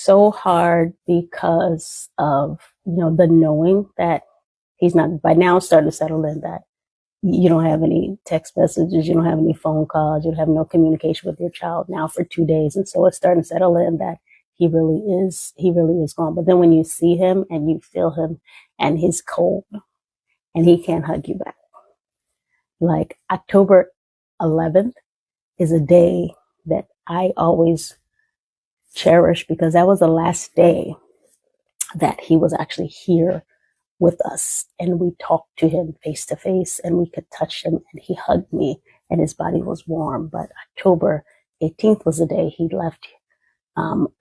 so hard because of, the knowing that he's not, by now starting to settle in, that you don't have any text messages, you don't have any phone calls, you have no communication with your child now for 2 days. And so it's starting to settle in that he really is gone. But then when you see him and you feel him and he's cold and he can't hug you back, like October 11th is a day that I always cherish because that was the last day that he was actually here with us, and we talked to him face to face, and we could touch him, and he hugged me and his body was warm. But October 18th was the day he left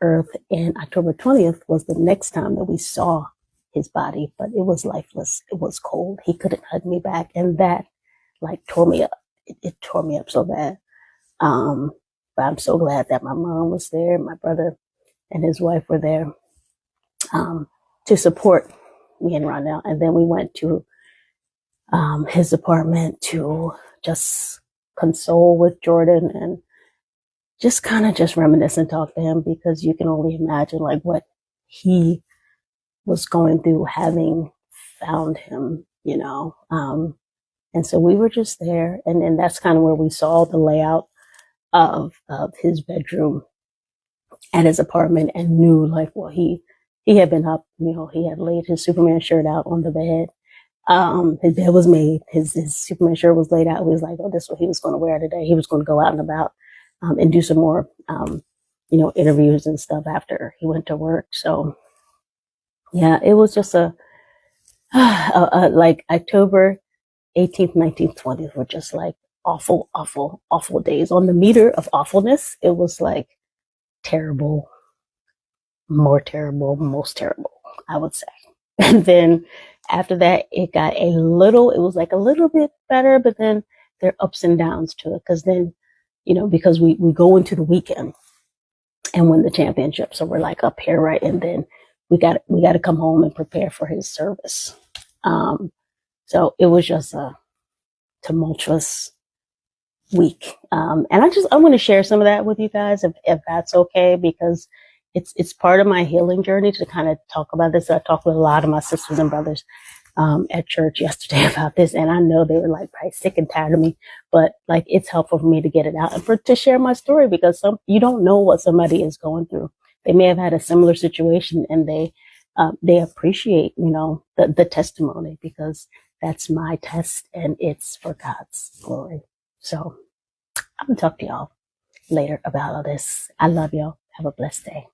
Earth, and October 20th was the next time that we saw his body, but it was lifeless. It was cold. He couldn't hug me back, and that like tore me up. It tore me up so bad. But I'm so glad that my mom was there, my brother and his wife were there to support me and Ronell. And then we went to his apartment to just console with Jordan and just kind of just reminisce and talk to him, because you can only imagine like what he was going through having found him, and so we were just there, and then that's kind of where we saw the layout of his bedroom and his apartment, and knew like, well, he had been up, he had laid his Superman shirt out on the bed. His bed was made, his Superman shirt was laid out. We was like, oh, this is what he was going to wear today. He was going to go out and about and do some more, interviews and stuff after he went to work. So yeah, it was just like October 18th, 19th, 20th were just like awful, awful, awful days. On the meter of awfulness, it was like terrible, more terrible, most terrible, I would say. And then after that, it was like a little bit better, but then there are ups and downs to it. Cause then, because we go into the weekend and win the championship. So we're like up here, right? And then we got to come home and prepare for his service. So it was just a tumultuous week. And I want to share some of that with you guys, if that's okay, because it's part of my healing journey to kind of talk about this. I talked with a lot of my sisters and brothers at church yesterday about this, and I know they were like probably sick and tired of me, but like it's helpful for me to get it out and to share my story, because you don't know what somebody is going through. They may have had a similar situation, and they appreciate the testimony, because that's my test and it's for God's glory. So I'm gonna talk to y'all later about all this. I love y'all. Have a blessed day.